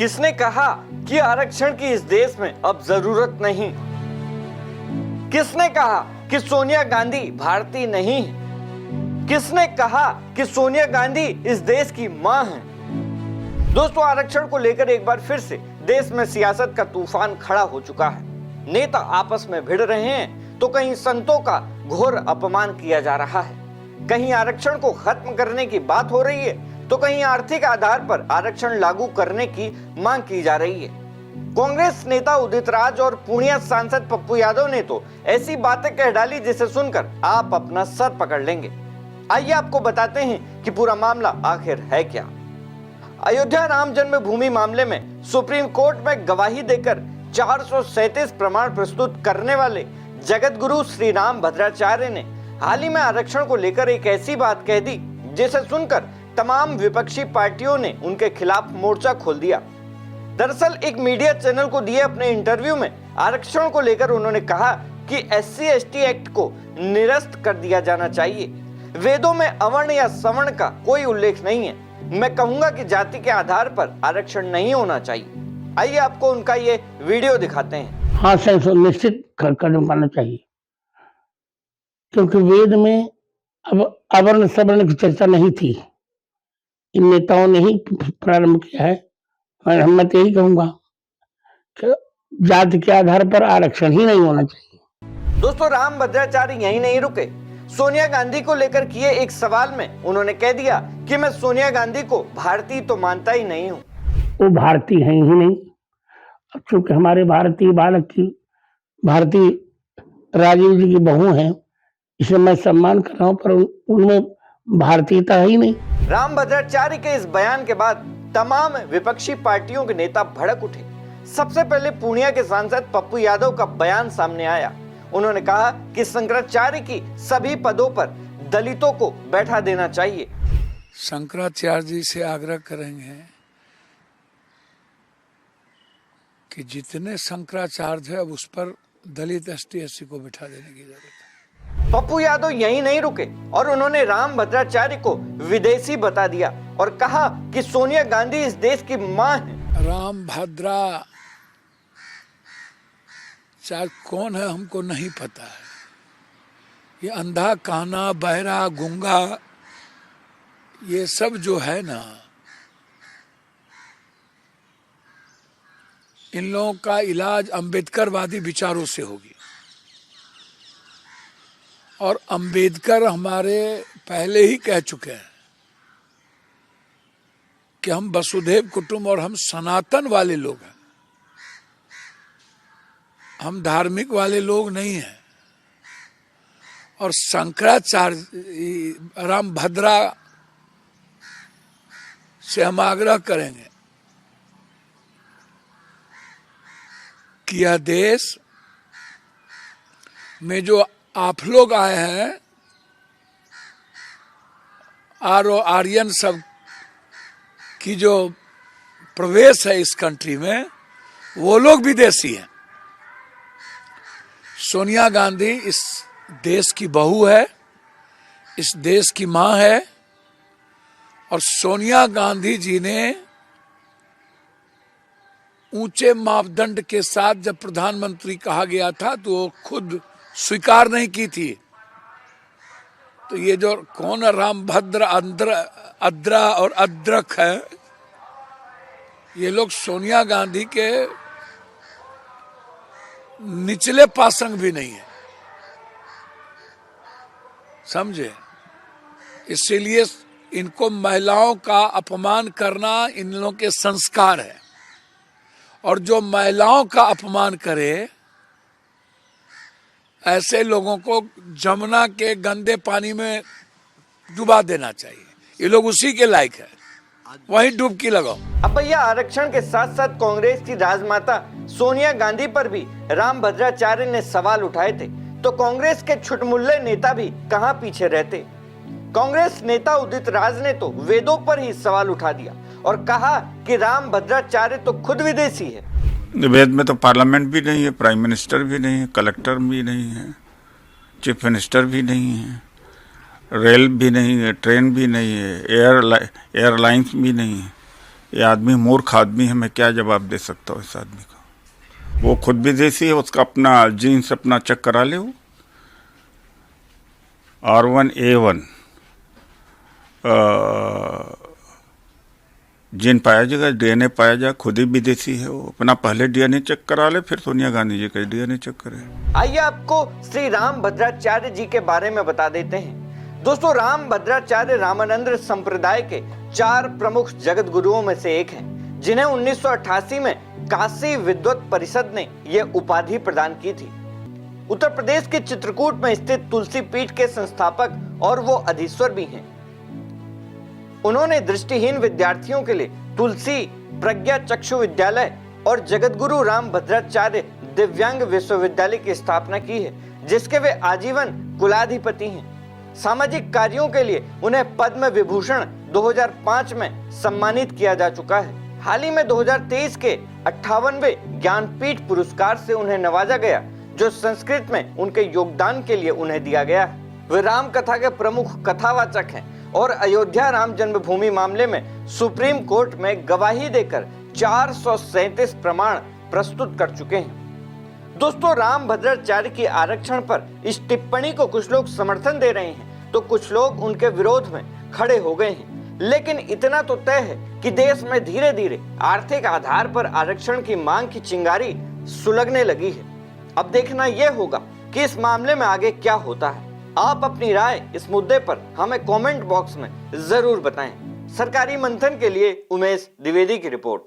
किसने कहा कि आरक्षण की इस देश में अब जरूरत नहीं? किसने कहा कि सोनिया गांधी भारतीय नहीं है? किसने कहा कि सोनिया गांधी इस देश की मां है? दोस्तों, आरक्षण को लेकर एक बार फिर से देश में सियासत का तूफान खड़ा हो चुका है। नेता आपस में भिड़ रहे हैं तो कहीं संतों का घोर अपमान किया जा रहा है, कहीं आरक्षण को खत्म करने की बात हो रही है तो कहीं आर्थिक आधार पर आरक्षण लागू करने की मांग की जा रही है। कांग्रेस नेता उदित राज और पूर्णिया सांसद पप्पू यादव ने तो ऐसी बातें कह डाली जिसे सुनकर आप अपना सर पकड़ लेंगे। आइए आपको बताते हैं कि पूरा मामला आखिर है क्या। अयोध्या राम जन्मभूमि मामले में सुप्रीम कोर्ट में गवाही देकर 437 प्रमाण प्रस्तुत करने वाले जगत गुरु श्री राम भद्राचार्य ने हाल ही में आरक्षण को लेकर एक ऐसी बात कह दी जिसे सुनकर तमाम विपक्षी पार्टियों ने उनके खिलाफ मोर्चा खोल दिया। दरअसल एक मीडिया चैनल को दिए अपने इंटरव्यू में आरक्षण को लेकर उन्होंने कहा कि SC/ST एक्ट को निरस्त कर दिया जाना चाहिए। वेदों में अवर्ण या सवर्ण का कोई उल्लेख नहीं है। मैं कहूंगा कि जाति के आधार पर आरक्षण नहीं होना चाहिए। आइए आपको उनका ये वीडियो दिखाते हैं। हाँ, निश्चित कदम उठाना चाहिए, क्योंकि वेद में अब अवर्ण सवर्ण की चर्चा नहीं थी। इन नेताओं ने ही प्रारंभ किया है और मैं तो यही कहूंगा कि जाति के आधार पर आरक्षण ही नहीं होना चाहिए। दोस्तों, राम भद्राचार्य यही नहीं रुके। सोनिया गांधी को लेकर किए एक सवाल में उन्होंने कह दिया कि मैं सोनिया गांधी को भारतीय तो मानता ही नहीं हूँ। वो भारतीय है ही नहीं। अब चूंकि हमारे भारतीय बालक की भारतीय राजीव जी की बहू है, इसे मैं सम्मान कर रहा हूँ, पर उनमें भारतीयता है ही नहीं। राम भद्राचार्य के इस बयान के बाद तमाम विपक्षी पार्टियों के नेता भड़क उठे। सबसे पहले पूर्णिया के सांसद पप्पू यादव का बयान सामने आया। उन्होंने कहा कि शंकराचार्य की सभी पदों पर दलितों को बैठा देना चाहिए। शंकराचार्य जी से आग्रह करेंगे कि जितने शंकराचार्य है उस पर दलित ST/SC को बैठा देने की जरूरत है। पप्पू यादव यहीं नहीं रुके और उन्होंने राम भद्राचार्य को विदेशी बता दिया और कहा कि सोनिया गांधी इस देश की मां है। राम भद्राचार्य कौन है हमको नहीं पता है। ये अंधा, काना, बहरा, गूंगा, ये सब जो है ना, इन लोगों का इलाज अंबेडकरवादी विचारों से होगी। और अंबेडकर हमारे पहले ही कह चुके हैं कि हम वसुधैव कुटुंब और हम सनातन वाले लोग हैं, हम धार्मिक वाले लोग नहीं हैं। और शंकराचार्य राम भद्रा से हम आग्रह करेंगे कि यह देश में जो आप लोग आए हैं, आर्यन सब की जो प्रवेश है इस कंट्री में, वो लोग विदेशी हैं। सोनिया गांधी इस देश की बहू है, इस देश की मां है। और सोनिया गांधी जी ने ऊंचे मापदंड के साथ जब प्रधानमंत्री कहा गया था तो वो खुद स्वीकार नहीं की थी। तो ये जो कौन राम भद्र अद्रा और अद्रक है, ये लोग सोनिया गांधी के निचले पासंग भी नहीं है, समझे। इसीलिए इनको महिलाओं का अपमान करना इन लोगों के संस्कार है। और जो महिलाओं का अपमान करे, ऐसे लोगों को जमुना के गंदे पानी में डुबा देना चाहिए। ये लोग उसी के लायक है, वहीं डुबकी लगाओ। अब भैया, आरक्षण के साथ साथ कांग्रेस की राजमाता सोनिया गांधी पर भी राम भद्राचार्य ने सवाल उठाए थे, तो कांग्रेस के छुटमुल्ले नेता भी कहां पीछे रहते। कांग्रेस नेता उदित राज ने तो वेदों पर ही सवाल उठा दिया और कहा कि राम भद्राचार्य तो खुद विदेशी है। वेद में तो पार्लियामेंट भी नहीं है, प्राइम मिनिस्टर भी नहीं है, कलेक्टर भी नहीं है, चीफ मिनिस्टर भी नहीं है, रेल भी नहीं है, ट्रेन भी नहीं है, एयरलाइंस भी नहीं है। ये आदमी मूर्ख आदमी है, मैं क्या जवाब दे सकता हूँ इस आदमी को। वो खुद विदेशी है, उसका अपना जीन्स अपना चेक करा ले। वो R1A1 जीन पाया जाएगा, DNA पाया जाए, खुद ही विदेशी है वो, अपना पहले DNA चेक करा ले, फिर सोनिया गांधी जी का DNA चेक करे। आइए आपको श्री राम भद्राचार्य जी के बारे में बता देते हैं। दोस्तों, राम भद्राचार्य रामानंद संप्रदाय के 4 प्रमुख जगत गुरुओं में से एक हैं, जिन्हें 1988 में काशी विद्वत परिषद ने यह उपाधि प्रदान की थी। उत्तर प्रदेश के चित्रकूट में स्थित तुलसी पीठ के संस्थापक और वो अधीश्वर भी हैं। उन्होंने दृष्टिहीन विद्यार्थियों के लिए तुलसी प्रज्ञा चक्षु विद्यालय और जगतगुरु राम भद्राचार्य दिव्यांग विश्वविद्यालय की स्थापना की है, जिसके वे आजीवन कुलाधिपति हैं। सामाजिक कार्यों के लिए उन्हें पद्म विभूषण 2005 में सम्मानित किया जा चुका है। हाल ही में 2023 के 58वें ज्ञानपीठ पुरस्कार से उन्हें नवाजा गया, जो संस्कृत में उनके योगदान के लिए उन्हें दिया गया है। वे राम कथा के प्रमुख कथावाचक हैं और अयोध्या राम जन्मभूमि मामले में सुप्रीम कोर्ट में गवाही देकर 437 प्रमाण प्रस्तुत कर चुके हैं। दोस्तों, राम भद्राचार्य की आरक्षण पर इस टिप्पणी को कुछ लोग समर्थन दे रहे हैं, तो कुछ लोग उनके विरोध में खड़े हो गए हैं। लेकिन इतना तो तय है कि देश में धीरे धीरे आर्थिक आधार पर आरक्षण की मांग की चिंगारी सुलगने लगी है। अब देखना यह होगा कि इस मामले में आगे क्या होता है। आप अपनी राय इस मुद्दे पर हमें कमेंट बॉक्स में जरूर बताएं। सरकारी मंथन के लिए उमेश द्विवेदी की रिपोर्ट।